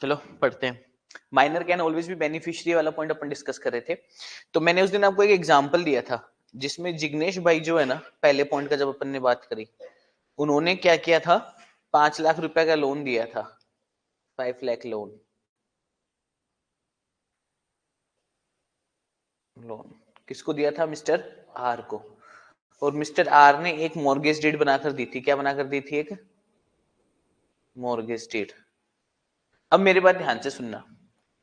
चलो पढ़ते हैं। माइनर कैन ऑलवेज भी बेनिफिशियरी वाला पॉइंट अपन डिस्कस कर रहे थे। तो मैंने उस दिन आपको एक एग्जांपल दिया था जिसमें जिग्नेश भाई जो है ना, पहले पॉइंट का जब अपन ने बात करी, उन्होंने क्या किया था, 5 लाख रुपए का लोन दिया था, 5 लाख लोन। लोन किसको दिया था? मिस्टर आर को। और मिस्टर आर ने एक मॉर्गेज डीड बनाकर दी थी। क्या बनाकर दी थी? एक मॉर्गेज डीड। अब मेरी बात ध्यान से सुनना।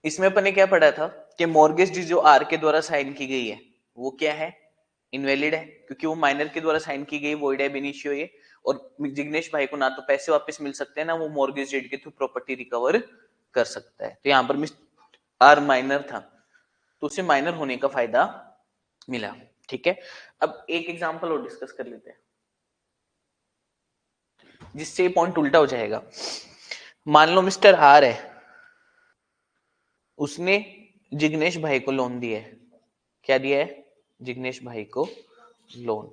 इसमें अपन ने क्या पढ़ा था कि मॉर्गेज डीड जो आर के द्वारा साइन की गई है वो क्या है? इनवैलिड है, क्योंकि वो माइनर के द्वारा साइन की गई, वॉइड एब इनिशियो ये। और जिग्नेश भाई को ना तो पैसे वापस मिल सकते हैं, ना वो मॉर्गेज डीड के थ्रू प्रॉपर्टी रिकवर कर सकता है। तो यहां पर मिस्टर आर माइनर था तो उसे माइनर होने का फायदा मिला। ठीक है, अब एक एग्जांपल और डिस्कस कर लेते हैं जिससे ये पॉइंट उल्टा हो जाएगा। मान लो मिस्टर आर है, उसने जिग्नेश भाई को लोन दिया है। क्या दिया है? जिग्नेश भाई को लोन।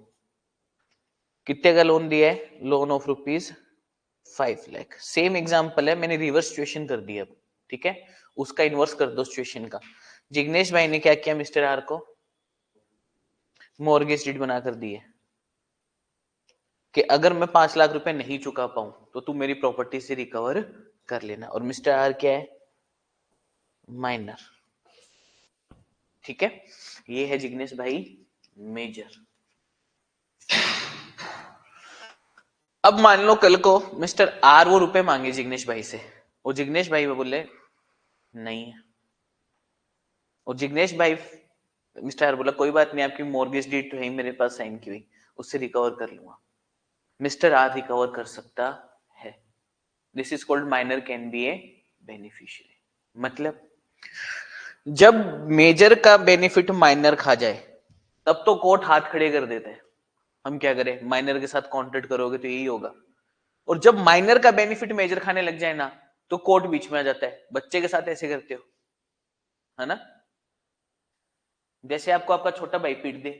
कितने का लोन दिया है? Loan of ₹5 lakh. Same example है, मैंने रिवर्स सिचुएशन कर दिया। ठीक है, उसका इन्वर्स कर दो सिचुएशन का। जिग्नेश भाई ने क्या किया? मिस्टर आर को मॉर्गेज डीड बनाकर दी है कि अगर मैं 5 लाख रुपए नहीं चुका पाऊं तो तू मेरी प्रॉपर्टी से रिकवर कर लेना। और मिस्टर आर क्या है? माइनर। ठीक है, ये है जिग्नेश भाई मेजर। अब मान लो कल को मिस्टर आर वो रुपए मांगे जिग्नेश भाई से, और जिग्नेश भाई वो बोले नहीं है। और जिग्नेश भाई, मिस्टर आर बोला कोई बात नहीं, आपकी मॉर्गेज डीड तो है मेरे पास साइन की हुई, उससे रिकवर कर लूंगा। मिस्टर आर रिकवर कर सकता है। This is called minor can be A beneficiary. मतलब जब मेजर का बेनिफिट माइनर खा जाए तब तो कोर्ट हाथ खड़े कर देते हैं। हम क्या करें? माइनर के साथ कॉन्ट्रैक्ट करोगे तो यही होगा। और जब माइनर का बेनिफिट मेजर खाने लग जाए ना, तो कोर्ट बीच में आ जाता है। बच्चे के साथ ऐसे करते हो, है ना? जैसे आपको आपका छोटा भाई पीट दे,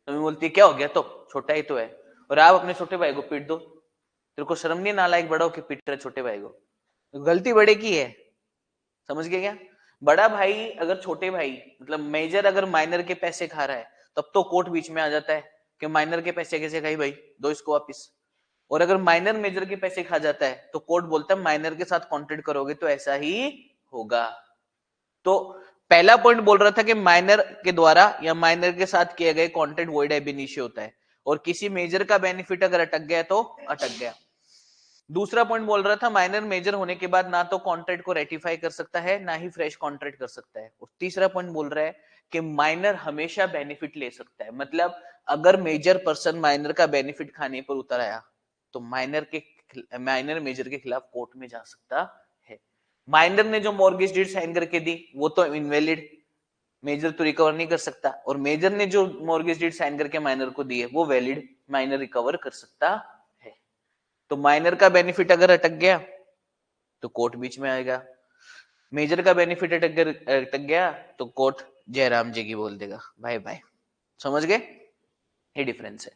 तो मैं बोलती है क्या हो गया, तो छोटा ही तो है। और आप अपने छोटे भाई को पीट दो, तेरे को शर्म नहीं? नालायक बड़ा हो के पीट रहे छोटे भाई को, तो गलती बड़े की है। समझ गए क्या? बड़ा भाई अगर छोटे भाई, मतलब मेजर अगर माइनर के पैसे खा रहा है, तब तो कोर्ट बीच में आ जाता है कि माइनर के पैसे कैसे खाई भाई, दो इसको वापिस। और अगर माइनर मेजर के पैसे खा जाता है तो कोर्ट बोलता है माइनर के साथ कॉन्ट्रैक्ट करोगे तो ऐसा ही होगा। तो पहला पॉइंट बोल रहा था कि माइनर के द्वारा या माइनर के साथ किए गए कॉन्ट्रैक्ट वॉइड एब इनिशियो होता है, और किसी मेजर का बेनिफिट अगर अटक गया तो अटक गया। दूसरा पॉइंट बोल रहा था माइनर मेजर होने के बाद ना तो कॉन्ट्रैक्ट को रेटिफाई कर सकता है, ना ही फ्रेश कॉन्ट्रैक्ट कर सकता है। और तीसरा पॉइंट बोल रहा है कि माइनर हमेशा बेनिफिट ले सकता है। मतलब अगर मेजर पर्सन माइनर का बेनिफिट खाने पर उतर आया तो माइनर मेजर के खिलाफ कोर्ट में जा सकता है। माइनर ने जो मॉर्गेज डीड साइन करके दी वो तो इनवैलिड, मेजर तो रिकवर नहीं कर सकता। और मेजर ने जो मॉर्गेज डीड साइन करके माइनर को दी है वो वैलिड, माइनर रिकवर कर सकता है। तो माइनर का बेनिफिट अगर अटक गया तो कोर्ट बीच में आएगा, मेजर का बेनिफिट अटक गया तो कोर्ट जयराम जी की बोल देगा बाय बाय। समझ गए? ये डिफरेंस है।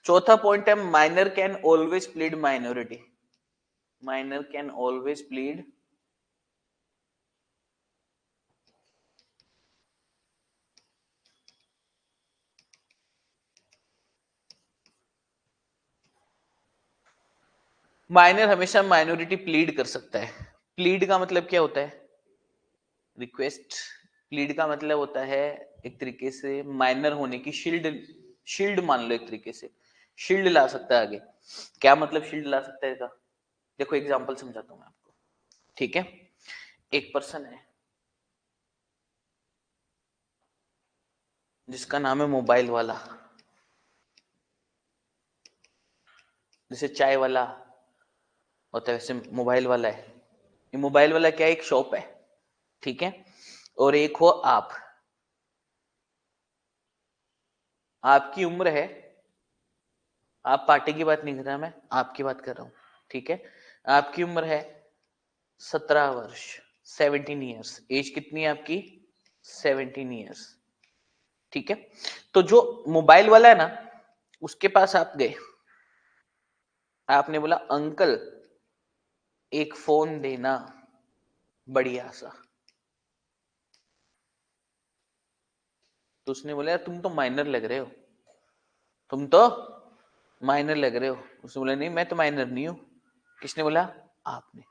चौथा पॉइंट है minor can always plead minority. Minor can always plead minor हमेशा माइनॉरिटी प्लीड कर सकता है। प्लीड का मतलब क्या होता है? रिक्वेस्ट। प्लीड का मतलब होता है एक तरीके से माइनर होने की शील्ड। शील्ड मान लो, एक तरीके से शील्ड ला सकता है आगे। क्या मतलब शील्ड ला सकता है इसका? देखो एग्जांपल समझाता हूं मैं आपको। ठीक है, एक पर्सन है जिसका नाम है मोबाइल वाला। जैसे चाय वाला होता है वैसे मोबाइल वाला है। ये मोबाइल वाला क्या है? एक शॉप है। ठीक है, और एक हो आप। आपकी उम्र है, आप पार्टी की बात नहीं कर रहा, मैं आपकी बात कर रहा हूं। ठीक है, आपकी उम्र है 17 वर्ष, 17 ईयर्स। एज कितनी है आपकी? 17 ईयर्स। ठीक है, तो जो मोबाइल वाला है ना, उसके पास आप गए, आपने बोला अंकल एक फोन देना। बढ़िया सा। तो उसने बोला यार तुम तो माइनर लग रहे हो, तुम तो माइनर लग रहे हो। उसने बोला नहीं मैं तो माइनर नहीं हूँ। किसने बोला? आपने।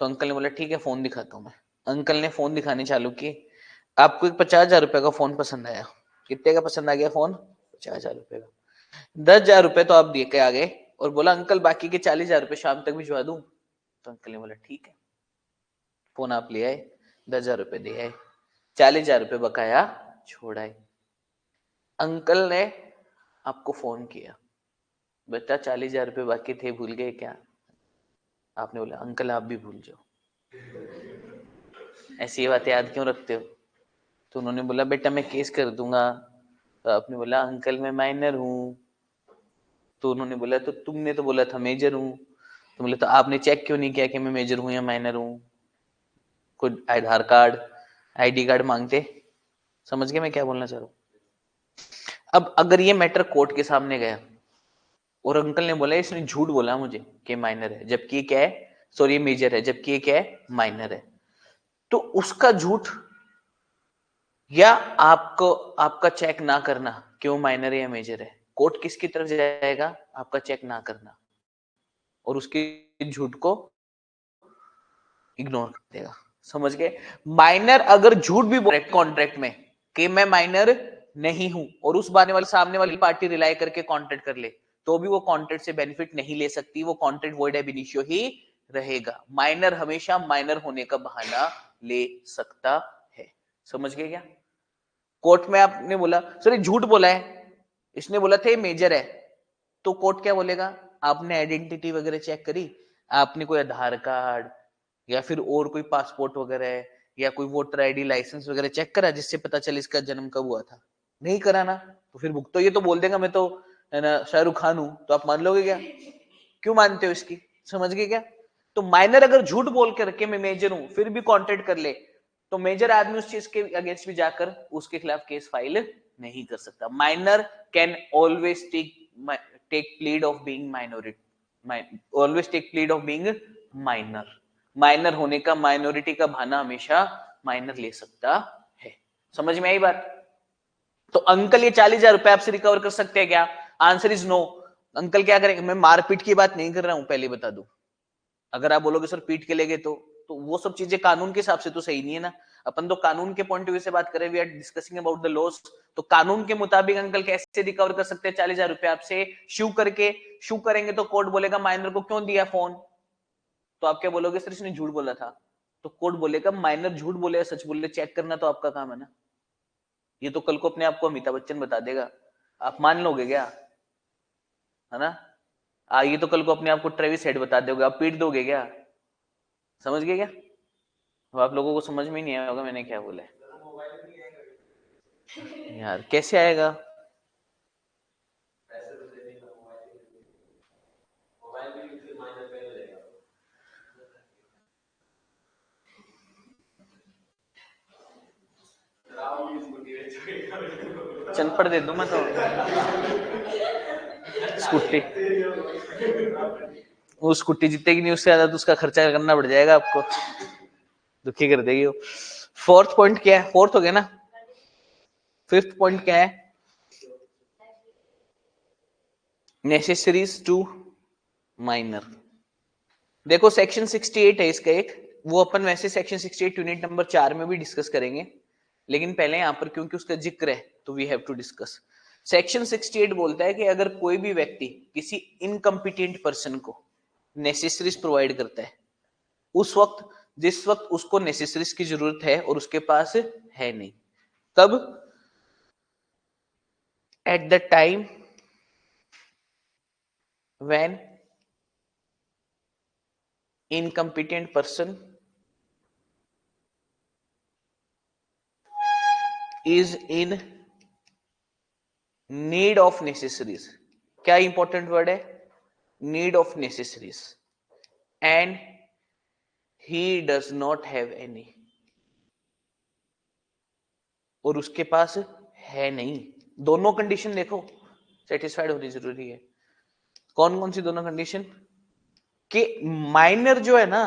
तो अंकल ने बोला ठीक है फोन दिखाता हूँ मैं। अंकल ने फोन दिखाने चालू किए। आपको एक 50,000 रुपए का फोन पसंद आया। कितने का पसंद आ गया फोन? 50,000 रुपए का। 10,000 रुपए तो आप दे के आ गए और बोला अंकल बाकी के 40,000 रुपए शाम तक भिजवा दूं। तो अंकल ने बोला ठीक है। फोन आप ले आए, 10,000 रुपए दे आए, 40,000 रुपए बकाया छोड़ आए। अंकल ने आपको फोन किया, बेटा 40,000 रुपए बाकी थे भूल गए क्या? आपने बोला अंकल आप भी भूल जाओ, ऐसी ये बातें याद क्यों रखते हो? तो उन्होंने बोला बेटा मैं केस कर दूंगा। तो आपने बोला अंकल मैं माइनर हूँ। तो उन्होंने बोला तो तुमने तो बोला था मेजर हूँ। तो बोले तो आपने चेक क्यों नहीं किया कि मैं मेजर हूँ या माइनर हूँ? कोई आधार कार्ड आईडी कार्ड मांगते। समझ गए मैं क्या बोलना चाह रहा हूँ? अब अगर ये मैटर कोर्ट के सामने गया और अंकल ने बोला इसने झूठ बोला मुझे कि माइनर है, जबकि ये क्या है? सॉरी ये मेजर है, जबकि ये क्या है? माइनर है। तो उसका झूठ या आपको आपका चेक ना करना कि वो माइनर है या मेजर है, कोर्ट किसकी तरफ जाएगा? आपका चेक ना करना, और उसके झूठ को इग्नोर कर देगा। समझ गए? माइनर अगर झूठ भी बोले कॉन्ट्रैक्ट में कि मैं माइनर नहीं हूं और उस बाने वाले सामने वाली पार्टी रिलाई करके कॉन्ट्रैक्ट कर ले, तो भी वो कॉन्ट्रैक्ट से बेनिफिट नहीं ले सकती, वो कॉन्ट्रैक्ट वॉइड एब इनिशियो ही रहेगा। माइनर हमेशा माइनर होने का बहाना ले सकता है। समझ गए क्या? कोर्ट में आपने बोला सर ये झूठ बोला है, इसने बोला था ये मेजर है, तो कोर्ट क्या बोलेगा? आपने आइडेंटिटी वगैरह चेक करी? आपने कोई आधार कार्ड या फिर और कोई पासपोर्ट वगैरह या कोई वोटर आईडी लाइसेंस वगैरह चेक करा जिससे पता चले इसका जन्म कब हुआ था? नहीं करा ना, तो फिर भुगतो। ये तो बोल देगा मैं तो है ना शाहरुख खान हूं, तो आप मान लोगे क्या? क्यों मानते हो इसकी? समझ गए क्या? तो माइनर अगर झूठ बोल के रखे मैं मेजर हूं फिर भी कॉन्ट्रैक्ट कर ले, तो मेजर आदमी उस चीज के अगेंस्ट भी जाकर उसके खिलाफ केस फाइल नहीं कर सकता। Minor can always take plead of being minority, always take plead of being minor. Minor होने का, माइनॉरिटी का बहाना हमेशा माइनर ले सकता है। समझ में आई बात? तो अंकल ये 40,000 रुपए आपसे रिकवर कर सकते हैं क्या? Answer is no. अंकल क्या करेंगे? मैं मारपीट की बात नहीं कर रहा हूं, पहले बता दूं। अगर आप बोलोगे सर पीट के ले गए तो वो सब चीजें कानून के हिसाब से तो सही नहीं है ना। अपन तो कानून के पॉइंट ऑफ व्यू से बात करें, we are discussing about the laws. तो कानून के मुताबिक अंकल कैसे रिकवर कर सकते हैं 40,000 रुपए आपसे? शू करके। शू करेंगे तो कोर्ट बोलेगा माइनर को क्यों दिया फोन? तो आप क्या बोलोगे? सर इसने झूठ बोला था। तो कोर्ट बोलेगा माइनर झूठ बोले या सच बोले चेक करना तो आपका काम है ना। ये तो कल को अपने आप को अमिताभ बच्चन बता देगा, आप मान लोगे क्या? है ना? ये तो कल को अपने आप को ट्रेविस हेड बता दोगे, आप पीट दोगे क्या? समझ गए क्या? अब आप लोगों को समझ में ही नहीं आया होगा मैंने क्या बोला है। यार कैसे आएगा? चनपड़ दे दूं मैं तो स्कूटी। वो स्कूटी जीतेगी नहीं, उससे ज्यादा तो उसका खर्चा करना पड़ जाएगा आपको, दुखी कर देगी वो। फोर्थ पॉइंट क्या है? फोर्थ हो गया ना। फिफ्थ पॉइंट क्या है? Necessaries to minor. देखो सेक्शन 68 है इसका एक, वो अपन वैसे सेक्शन 68 यूनिट नंबर 4 में भी डिस्कस करेंगे, लेकिन पहले यहां पर क्योंकि उसका जिक्र है तो we have to discuss. Section 68 बोलता है कि अगर कोई भी व्यक्ति किसी इनकम्पिटेंट पर्सन को नेसेसरीज प्रोवाइड करता है उस वक्त, जिस वक्त उसको नेसेसरीज की जरूरत है और उसके पास है नहीं, तब at the time when incompetent person is in need of necessaries। क्या इंपॉर्टेंट वर्ड है? Need of necessaries. And he does not have any, और उसके पास है नहीं। दोनों कंडीशन देखो सेटिस्फाइड होनी जरूरी है। कौन कौन सी दोनों कंडीशन? कि माइनर जो है ना,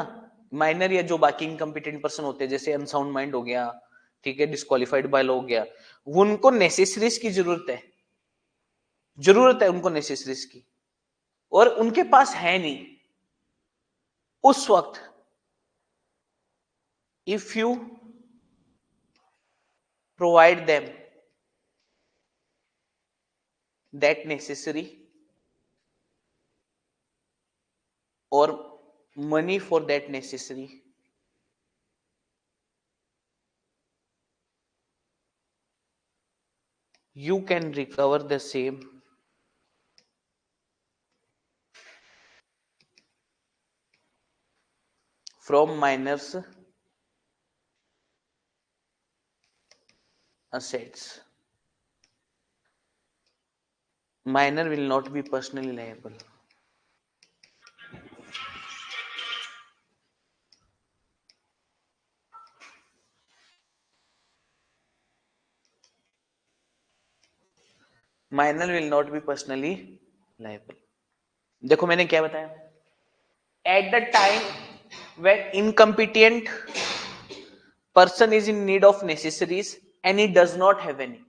माइनर या जो बाकी इनकम्पिटेंट पर्सन होते हैं, जैसे अनसाउंड माइंड हो गया, ठीक है, डिस्क्वालिफाइड बाय लॉ हो गया, उनको नेसेसरीज की जरूरत है उनको नेसेसरीज की, और उनके पास है नहीं उस वक्त। If you provide them that necessary और money for that necessary, you can recover the same from minors assets. Minor will not be personally liable. Minor will not be personally liable. देखो मैंने क्या बताया, at the time when incompetent person is in need of necessaries and he does not have any,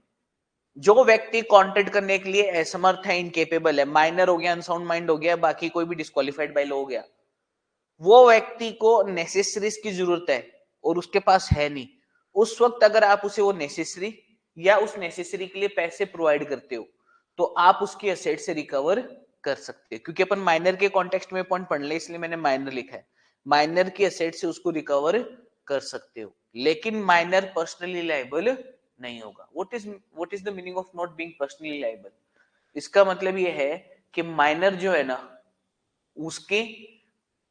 जो व्यक्ति contact करने के लिए असमर्थ है, इनकेपेबल है, माइनर हो गया, अनसाउंड माइंड हो गया, बाकी कोई भी डिस्क्वालिफाइड बाय लॉ हो गया, वो व्यक्ति को नेसेसरीज की जरूरत है और उसके पास है नहीं, उस वक्त अगर आप उसे वो नेसेसरी या उस नेसेसरी के लिए पैसे प्रोवाइड करते हो तो आप उसकी एसेट से रिकवर कर सकते हो। क्योंकि अपन माइनर के कॉन्टेक्स्ट में पॉइंट पढ़ ले, इसलिए मैंने माइनर लिखा है। माइनर की एसेट से उसको रिकवर कर सकते हो, लेकिन माइनर पर्सनली लायबल नहीं होगा। What is the meaning of not being personally liable? इसका मतलब ये है कि माइनर जो है ना, उसके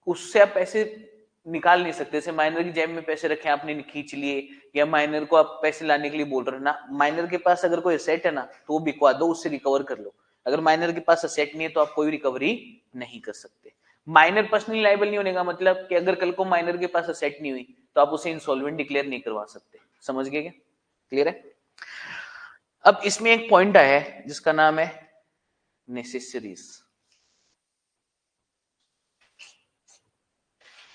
उससे आप पैसे निकाल नहीं सकते। जैसे माइनर की जेब में पैसे रखे, आपने खींच लिए, या माइनर को आप पैसे लाने के लिए बोल रहे हो ना, माइनर के पास अगर कोई एसेट है ना तो वो बिकवा दो, उससे रिकवर कर लो। अगर माइनर के पास एसेट नहीं है तो आप कोई रिकवरी नहीं कर सकते। माइनर पर्सनली लायबल नहीं होने का मतलब कि अगर कल को माइनर के पास एसेट नहीं हुई तो आप उसे इंसॉल्वेंट डिक्लेयर नहीं करवा सकते। समझ गए क्या? क्लियर है? अब इसमें एक पॉइंट आया है जिसका नाम है नेसेसरीज।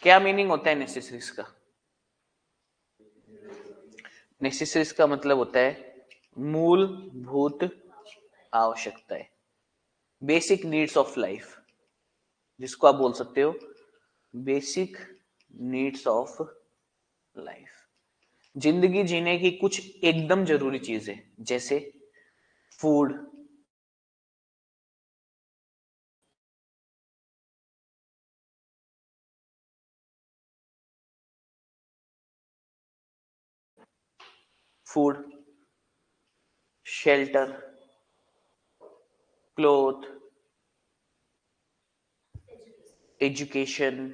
क्या मीनिंग होता है नेसेसरीज का? नेसेसरीज का मतलब होता है मूलभूत आवश्यकताएं, बेसिक नीड्स ऑफ लाइफ, जिसको आप बोल सकते हो बेसिक नीड्स ऑफ लाइफ। जिंदगी जीने की कुछ एकदम जरूरी चीजें, जैसे food, food, shelter, cloth, education,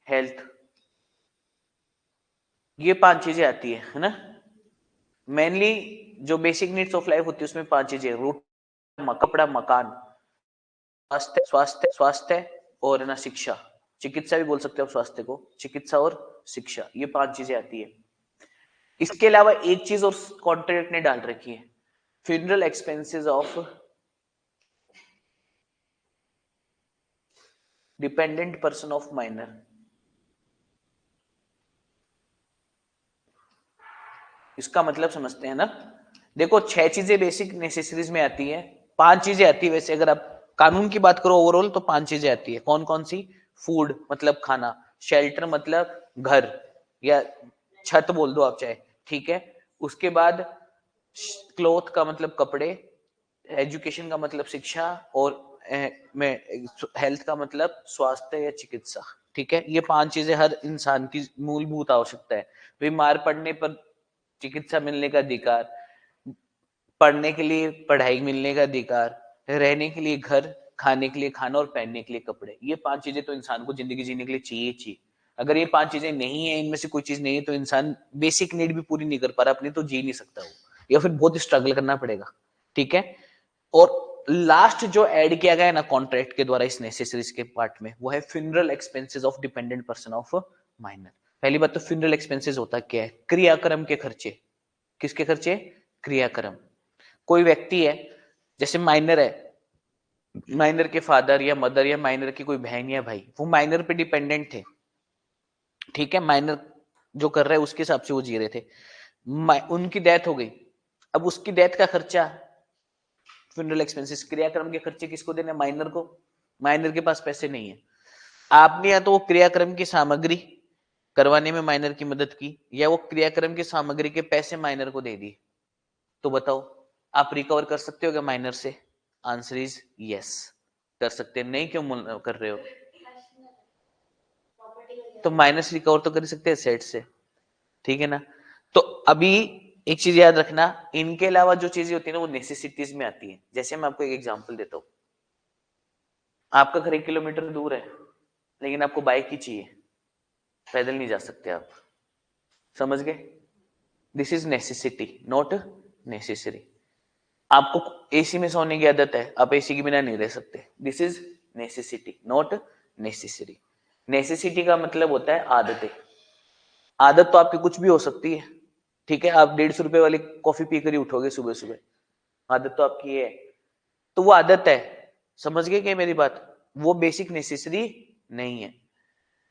health, ये 5 चीजें आती है ना। मेनली जो बेसिक नीड्स ऑफ लाइफ होती है उसमें 5 चीजें, रूट, कपड़ा, मकान, स्वास्थ्य स्वास्थ्य स्वास्थ्य और ना शिक्षा, चिकित्सा भी बोल सकते हो स्वास्थ्य को, चिकित्सा और शिक्षा, ये 5 चीजें आती है। इसके अलावा एक चीज और कॉन्ट्रैक्ट ने डाल रखी है, funeral expenses of dependent person of minor. इसका मतलब समझते हैं ना। देखो 6 चीजें बेसिक नेसेसरीज में आती है, 5 चीजें आती है वैसे, अगर आप कानून की बात करो ओवरऑल तो 5 चीजें आती है। कौन कौन सी? फूड मतलब खाना, शेल्टर मतलब घर या छत बोल दो आप चाहे, ठीक है। उसके बाद क्लोथ का मतलब कपड़े, एजुकेशन का मतलब शिक्षा, और में हेल्थ का मतलब स्वास्थ्य या चिकित्सा, ठीक है। ये 5 चीजें हर इंसान की मूलभूत आवश्यकता है। बीमार पड़ने पर चिकित्सा मिलने का अधिकार, पढ़ने के लिए पढ़ाई मिलने का अधिकार, रहने के लिए घर, खाने के लिए खाना और पहनने के लिए कपड़े, ये 5 चीजें तो इंसान को जिंदगी जीने के लिए चाहिए। अगर ये 5 चीजें नहीं है, इनमें से कोई चीज नहीं है, तो इंसान बेसिक नीड भी पूरी नहीं कर पा रहा अपनी, तो जी नहीं सकता वो, या फिर बहुत स्ट्रगल करना पड़ेगा, ठीक है। और लास्ट जो ऐड किया गया है ना कॉन्ट्रैक्ट के द्वारा इस नेसेसरीज के पार्ट में, वो है funeral expenses of dependent person of minor. पहली बात तो फ्यूनरल एक्सपेंसेस होता क्या है? क्रियाक्रम के खर्चे। किसके खर्चे? क्रियाक्रम। कोई व्यक्ति है, जैसे माइनर है, माइनर के फादर या मदर या माइनर की कोई बहन या भाई, वो माइनर पे डिपेंडेंट थे, ठीक है, माइनर जो कर रहा है उसके हिसाब से वो जी रहे थे, उनकी डेथ हो गई, अब उसकी डेथ का खर्चा, फ्यूनरल एक्सपेंसेस, क्रियाक्रम के खर्चे किसको देने, माइनर को, माइनर के पास पैसे नहीं है। आपने या तो वो क्रियाक्रम की सामग्री करवाने में माइनर की मदद की, या वो क्रियाक्रम की सामग्री के पैसे माइनर को दे दिए, तो बताओ आप रिकवर कर सकते हो क्या माइनर से? आंसर इज यस, कर सकते हैं। नहीं क्यों कर रहे हो? तो माइनस रिकवर तो कर सकते हैं सेट से, ठीक है ना। तो अभी एक चीज याद रखना, इनके अलावा जो चीजें होती है ना वो नेसेसिटीज में आती है। जैसे मैं आपको एक एग्जांपल देता हूं, आपका घर 1 किलोमीटर दूर है, लेकिन आपको बाइक ही चाहिए, पैदल नहीं जा सकते आप, समझ गए? This is necessity, not necessary. आपको एसी में सोने की आदत है, आप एसी के बिना नहीं रह सकते, this is necessity, not necessary. Necessity का मतलब होता है आदतें। आदत तो आपकी कुछ भी हो सकती है, ठीक है, आप 150 रुपए वाली कॉफी पीकर ही उठोगे सुबह सुबह, आदत तो आपकी है, तो वो आदत है, समझ गए क्या मेरी बात? वो बेसिक नेसेसरी नहीं है।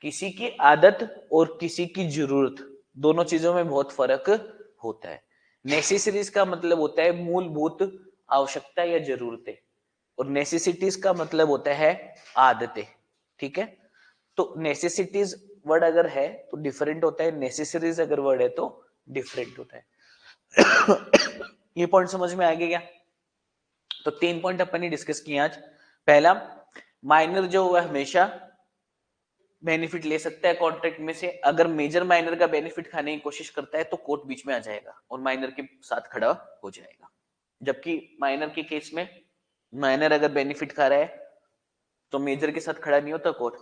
किसी की आदत और किसी की जरूरत, दोनों चीजों में बहुत फर्क होता है। नेसेसरीज का मतलब होता है मूलभूत आवश्यकता या जरूरतें, और नेसेसिटीज का मतलब होता है आदतें, ठीक है। तो नेसेसिटीज वर्ड अगर है तो डिफरेंट होता है, नेसेसरीज अगर वर्ड है तो डिफरेंट होता है। ये पॉइंट समझ में आ गया क्या? तो 3 पॉइंट अपन ने डिस्कस किए आज। पहला, माइनर जो है हमेशा बेनिफिट ले सकता है कॉन्ट्रैक्ट में से, अगर मेजर माइनर का बेनिफिट खाने की कोशिश करता है तो कोर्ट बीच में आ जाएगा और माइनर के साथ खड़ा हो जाएगा। जबकि माइनर के केस में माइनर अगर बेनिफिट खा रहा है तो मेजर के साथ खड़ा नहीं होता कोर्ट।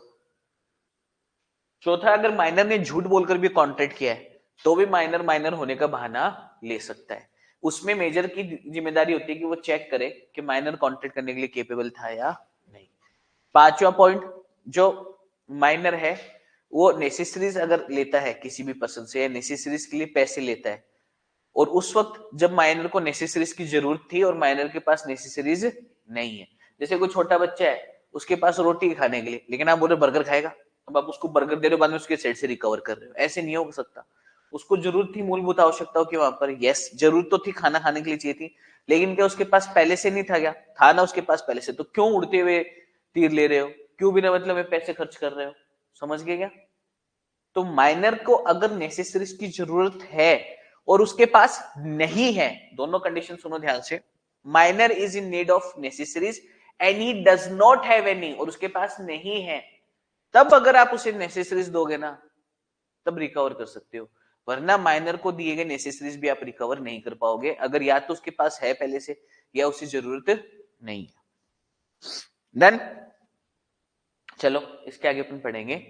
चौथा, अगर माइनर ने झूठ बोलकर भी कॉन्ट्रैक्ट किया है तो भी माइनर माइनर होने का बहाना ले सकता है, उसमें मेजर की जिम्मेदारी होती है कि वो चेक करे कि माइनर कॉन्ट्रैक्ट करने के लिए केपेबल था या नहीं। पांचवा पॉइंट, जो माइनर है वो नेसेसरीज अगर लेता है किसी भी पर्सन से, या नेसेसरीज के लिए पैसे लेता है, और उस वक्त जब माइनर को नेसेसरीज की जरूरत थी और माइनर के पास नेसेसरीज नहीं है, जैसे कोई छोटा बच्चा है उसके पास रोटी खाने के लिए, लेकिन आप बोल रहे बर्गर खाएगा, अब आप उसको बर्गर दे रहे हो, बाद में उसके सेट से रिकवर कर रहे हो, ऐसे नहीं हो सकता। उसको जरूरत थी मूलभूत आवश्यकताओं की, वहां पर यस जरूरत तो थी, खाना खाने के लिए चाहिए थी, लेकिन क्या उसके पास पहले से नहीं था? क्या था ना उसके पास पहले से, तो क्यों उड़ते हुए तीर ले रहे हो, क्यों बिना मतलब में पैसे खर्च कर रहे हो? समझ गए क्या? तो माइनर को अगर नेसेसरीज की जरूरत है और उसके पास नहीं है, दोनों कंडीशन सुनो ध्यान से, minor is in need of necessaries and he does not have any, और उसके पास नहीं है, तब अगर आप उसे नेसेसरीज दोगे ना तब रिकवर कर सकते हो, वरना माइनर को दिए गए नेसेसरीज भी आप रिकवर नहीं कर पाओगे, अगर या तो उसके पास है पहले से या उसे जरूरत नहीं है। डन। चलो इसके आगे अपन पढ़ेंगे